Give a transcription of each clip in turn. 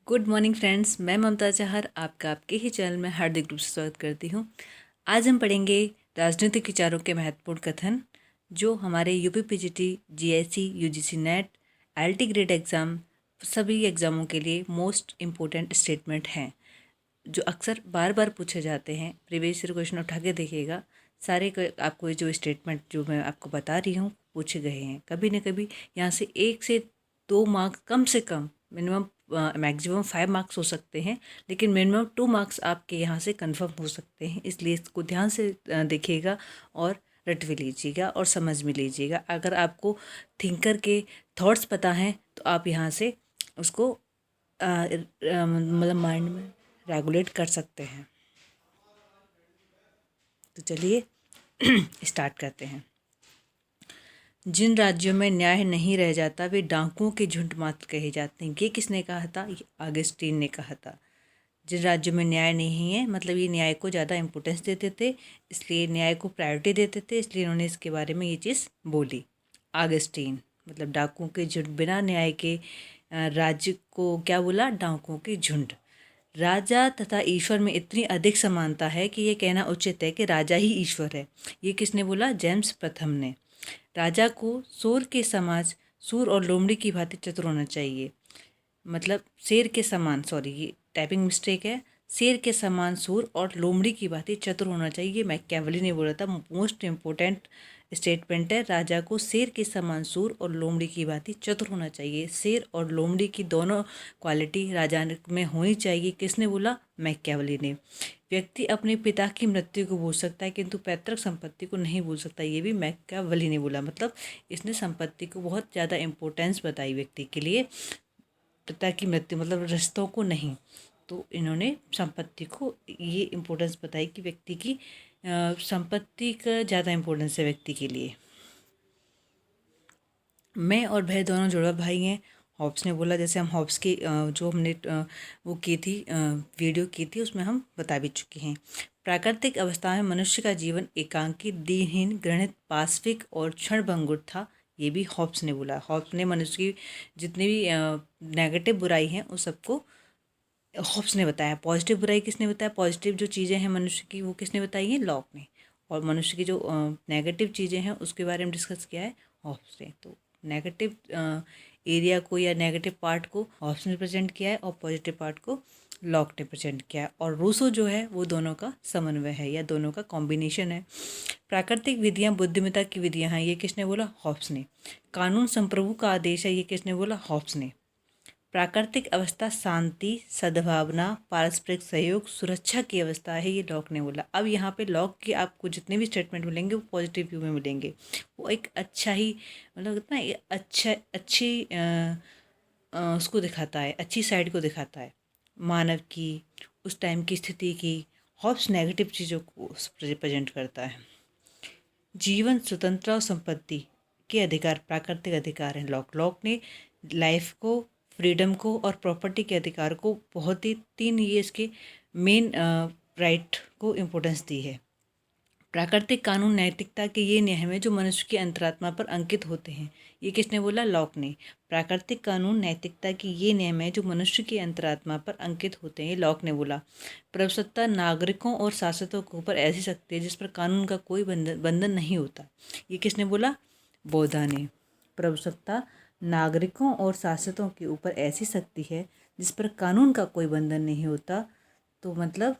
Good morning friends, मैं ममता चाहर आपका आपके ही चैनल में हार्दिक रूप से स्वागत करती हूँ। आज हम पढ़ेंगे राजनीतिक विचारों के महत्वपूर्ण कथन जो हमारे UP PGT, GIC, UGC net, IIT grade exam सभी एग्ज़ामों के लिए मोस्ट इम्पोर्टेंट स्टेटमेंट हैं जो अक्सर बार बार पूछे जाते हैं। प्रीवियस ईयर क्वेश्चन उठा के देखिएगा, सारे आपको जो स्टेटमेंट जो मैं आपको बता रही हूँ पूछे गए हैं। कभी न कभी यहाँ से 1 से 2 मार्क्स कम से कम, मिनिमम मैक्सिमम 5 मार्क्स हो सकते हैं, लेकिन मिनिमम 2 मार्क्स आपके यहाँ से कंफर्म हो सकते हैं। इसलिए इसको ध्यान से देखिएगा और रट भी लीजिएगा और समझ भी लीजिएगा। अगर आपको थिंकर के थॉट्स पता हैं तो आप यहाँ से उसको मतलब माइंड में रेगुलेट कर सकते हैं। तो चलिए स्टार्ट करते हैं। जिन राज्यों में न्याय नहीं रह जाता वे डाकुओं के झुंड मात्र कहे जाते हैं। ये किसने कहा था? ये ऑगस्टीन ने कहा था। जिन राज्यों में न्याय नहीं है मतलब ये न्याय को ज़्यादा इम्पोर्टेंस देते थे, इसलिए न्याय को प्रायोरिटी देते थे, इसलिए इन्होंने इसके बारे में ये चीज़ बोली। ऑगस्टीन मतलब डाकुओं के झुंड, बिना न्याय के राज्य को क्या बोला? डाकुओं के झुंड। राजा तथा ईश्वर में इतनी अधिक समानता है कि ये कहना उचित है कि राजा ही ईश्वर है। ये किसने बोला? जेम्स प्रथम ने। राजा को सूर और लोमड़ी की भांति चतुर होना चाहिए। मतलब शेर के समान, सॉरी ये टाइपिंग मिस्टेक है, शेर के समान सूर और लोमड़ी की भांति चतुर होना चाहिए। मैकियावेली ने बोला था। मोस्ट इम्पोर्टेंट स्टेटमेंट है, राजा को शेर के समान सूर और लोमड़ी की भांति चतुर होना चाहिए। शेर और लोमड़ी की दोनों क्वालिटी राजा में होनी चाहिए। किसने बोला? मैकियावेली ने। व्यक्ति अपने पिता की मृत्यु को भूल सकता है किंतु पैतृक संपत्ति को नहीं भूल सकता, ये भी मैकियावेली ने बोला। मतलब इसने संपत्ति को बहुत ज़्यादा इम्पोर्टेंस बताई व्यक्ति के लिए। पिता की मृत्यु मतलब रिश्तों को नहीं, तो इन्होंने संपत्ति को ये इम्पोर्टेंस बताई कि व्यक्ति की संपत्ति का ज़्यादा इम्पोर्टेंस है व्यक्ति के लिए। मैं और भय दोनों जुड़वा भाई हैं, हॉब्स ने बोला। जैसे हम हॉब्स की जो हमने वो की थी वीडियो की थी, उसमें हम बता भी चुके हैं। प्राकृतिक अवस्था में मनुष्य का जीवन एकांकी, दीनहीन, घृणित, पाशविक और क्षणभंगुर था, ये भी हॉब्स ने बोला। हॉब्स ने मनुष्य की जितनी भी नेगेटिव बुराई हैं उस सबको हॉब्स ने बताया। पॉजिटिव बुराई किसने बताया? पॉजिटिव जो चीज़ें हैं मनुष्य की वो किसने बताई है? लॉक ने। और मनुष्य की जो नेगेटिव चीज़ें हैं उसके बारे में डिस्कस किया है हॉब्स ने। तो नेगेटिव एरिया को या नेगेटिव पार्ट को हॉब्स ने प्रेजेंट किया है और पॉजिटिव पार्ट को लॉक ने प्रेजेंट किया है। और रूसो जो है वो दोनों का समन्वय है या दोनों का कॉम्बिनेशन है। प्राकृतिक विधियाँ बुद्धिमत्ता की विधियाँ हैं, ये किसने बोला? हॉब्स ने। कानून संप्रभु का आदेश है, ये किसने बोला? हॉब्स ने। प्राकृतिक अवस्था शांति, सद्भावना, पारस्परिक सहयोग, सुरक्षा की अवस्था है, ये लॉक ने बोला। अब यहाँ पे लॉक के आपको जितने भी स्टेटमेंट मिलेंगे वो पॉजिटिव व्यू में मिलेंगे। वो एक अच्छा ही मतलब कितना अच्छी उसको दिखाता है, अच्छी साइड को दिखाता है मानव की, उस टाइम की स्थिति की। हॉब्स नेगेटिव चीज़ों को प्रेजेंट करता है। जीवन, स्वतंत्रता और संपत्ति के अधिकार प्राकृतिक अधिकार हैं। लॉक ने लाइफ को, फ्रीडम को और प्रॉपर्टी के अधिकार को बहुत ही 3 ये इसके मेन राइट को इम्पोर्टेंस दी है। प्राकृतिक कानून नैतिकता के ये नियम हैं जो मनुष्य की अंतरात्मा पर अंकित होते हैं, ये किसने बोला? लॉक ने। प्राकृतिक कानून नैतिकता की ये नियम है जो मनुष्य की अंतरात्मा पर अंकित होते हैं, ये लॉक ने बोला। प्रभुसत्ता नागरिकों और शासकों के ऊपर ऐसी शक्ति है जिस पर कानून का कोई बंधन नहीं होता, ये किसने बोला? बौद्धा ने। प्रभुसत्ता नागरिकों और शासकों के ऊपर ऐसी शक्ति है जिस पर कानून का कोई बंधन नहीं होता। तो मतलब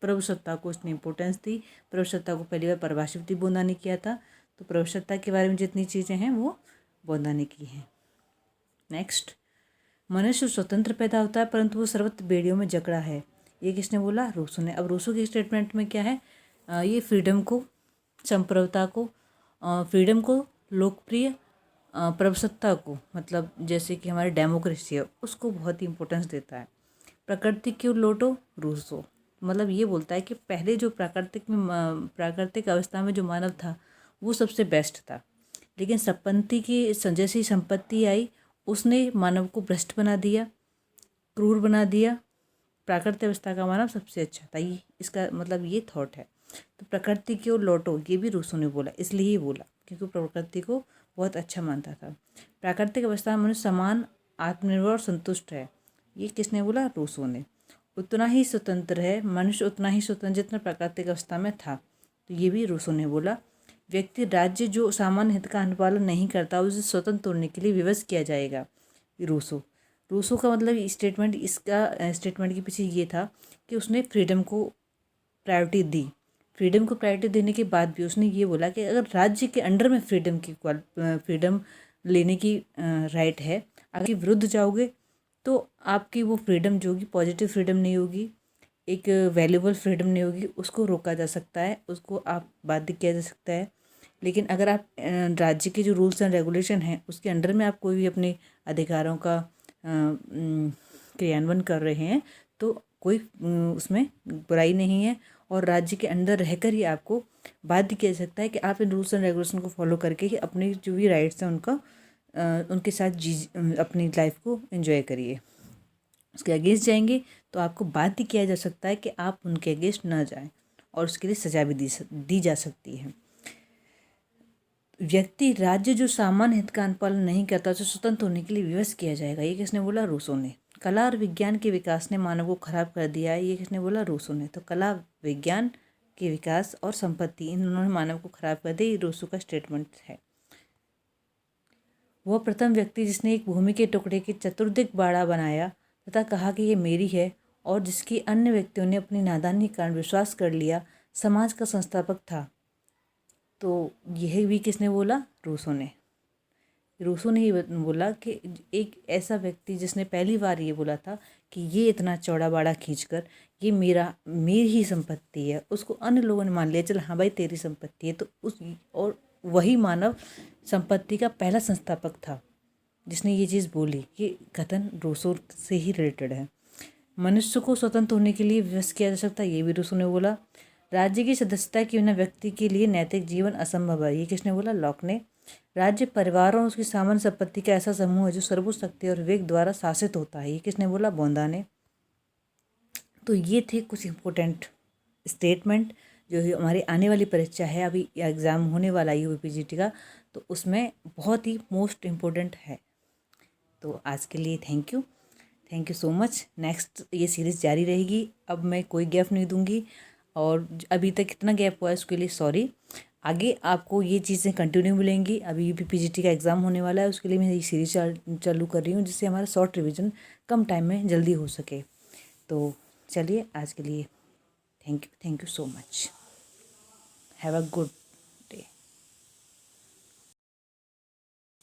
प्रभुसत्ता को उसने इम्पोर्टेंस दी। प्रभुसत्ता को पहली बार परिभाषित भी बौद्धा ने किया था। तो प्रभुसत्ता के बारे में जितनी चीज़ें हैं वो बौद्धा ने की हैं। नेक्स्ट, मनुष्य स्वतंत्र पैदा होता है परंतु वो सर्वत्र बेड़ियों में जकड़ा है, ये किसने बोला? रूसो ने। अब रूसो की स्टेटमेंट में क्या है? ये फ्रीडम को, संप्रभुता को, फ्रीडम को, लोकप्रिय प्रभुसत्ता को, मतलब जैसे कि हमारी डेमोक्रेसी है उसको बहुत ही इम्पोर्टेंस देता है। प्रकृति क्यों लौटो? रूसो मतलब ये बोलता है कि पहले जो प्राकृतिक अवस्था में जो मानव था वो सबसे बेस्ट था, लेकिन संपत्ति की जैसी संपत्ति आई उसने मानव को भ्रष्ट बना दिया, क्रूर बना दिया। प्राकृतिक अवस्था का मानव सबसे अच्छा था, ये इसका मतलब ये थॉट है। तो प्रकृति की ओर लौटो, ये भी रूसो ने बोला, इसलिए ही बोला क्योंकि प्रकृति को बहुत अच्छा मानता था। प्राकृतिक अवस्था में मनुष्य समान, आत्मनिर्भर और संतुष्ट है, ये किसने बोला? रूसो ने। उतना ही स्वतंत्र है मनुष्य, उतना ही स्वतंत्र जितना प्राकृतिक अवस्था में था, तो ये भी रूसो ने बोला। व्यक्ति राज्य जो सामान्य हित का अनुपालन नहीं करता उसे स्वतंत्र तोड़ने के लिए विवश किया जाएगा। रूसो रूसो का मतलब स्टेटमेंट, इसका स्टेटमेंट के पीछे ये था कि उसने फ्रीडम को प्रायोरिटी दी। फ्रीडम को प्रायोरिटी देने के बाद भी उसने ये बोला कि अगर राज्य के अंडर में फ्रीडम लेने की राइट है, अगर विरुद्ध जाओगे तो आपकी वो फ्रीडम जो होगी पॉजिटिव फ्रीडम नहीं होगी, एक वैल्यूबल फ्रीडम नहीं होगी, उसको रोका जा सकता है, उसको आप बाध्य किया जा सकता है। लेकिन अगर आप राज्य के जो रूल्स एंड रेगुलेशन हैं उसके अंडर में आप कोई भी अपने अधिकारों का क्रियान्वयन कर रहे हैं तो कोई उसमें बुराई नहीं है, और राज्य के अंदर रहकर ही आपको बाध्य किया जा सकता है कि आप इन रूल्स एंड रेगुलेशन को फॉलो करके ही अपनी जो भी राइट्स हैं उनका उनके साथ अपनी लाइफ को एंजॉय करिए। उसके अगेंस्ट जाएंगे तो आपको बाध्य किया जा सकता है कि आप उनके अगेंस्ट ना जाएं, और उसके लिए सजा भी दी जा सकती है। व्यक्ति राज्य जो सामान्य हित का अनुपालन नहीं करता उसे स्वतंत्र होने के लिए विवश किया जाएगा। ये किसने बोला? रूसो ने। कला और विज्ञान के विकास ने मानव को खराब कर दिया है। ये किसने बोला? रूसो ने। तो कला, विज्ञान के विकास और संपत्ति, इन दोनों ने मानव को खराब कर दिया। ये रूसो का स्टेटमेंट है। वह प्रथम व्यक्ति जिसने एक भूमि के टुकड़े की चतुर्दिक बाड़ा बनाया तथा कहा कि ये मेरी है, और जिसकी अन्य व्यक्तियों ने अपनी नादानी के कारण विश्वास कर लिया, समाज का संस्थापक था। तो यह भी किसने बोला? रूसो ने। रूसो ने ही बोला कि एक ऐसा व्यक्ति जिसने पहली बार ये बोला था कि ये इतना चौड़ा बाड़ा खींचकर ये मेरी ही संपत्ति है, उसको अन्य लोगों ने मान लिया, चल हाँ भाई तेरी संपत्ति है, तो और वही मानव संपत्ति का पहला संस्थापक था जिसने ये चीज़ बोली। ये कथन रूसो से ही रिलेटेड है। मनुष्य को स्वतंत्र होने के लिए विवश किया जा सकता है, ये भी रूसो ने बोला। राज्य की सदस्यता के बिना व्यक्ति के लिए नैतिक जीवन असंभव है, ये किसने बोला? लॉक ने। राज्य परिवार और उसकी सामान्य संपत्ति का ऐसा समूह है जो सर्वोच्च शक्ति और विवेक द्वारा शासित होता है, ये किसने बोला? बोंदा ने। तो ये थे कुछ इम्पोर्टेंट स्टेटमेंट जो हमारी आने वाली परीक्षा है, अभी एग्ज़ाम होने वाला है यूपीपीजीटी का, तो उसमें बहुत ही मोस्ट इम्पोर्टेंट है। तो आज के लिए thank you so much. Next ये सीरीज़ जारी रहेगी, अब मैं कोई गैप नहीं दूंगी, और अभी तक कितना गैप हुआ है उसके लिए सॉरी। आगे आपको ये चीज़ें कंटिन्यू मिलेंगी। अभी यूपीपीजीटी का एग्ज़ाम होने वाला है, उसके लिए मैं ये सीरीज़ चालू कर रही हूँ जिससे हमारा शॉर्ट रिविज़न कम टाइम में जल्दी हो सके। तो चलिए आज के लिए thank you so much. Have a good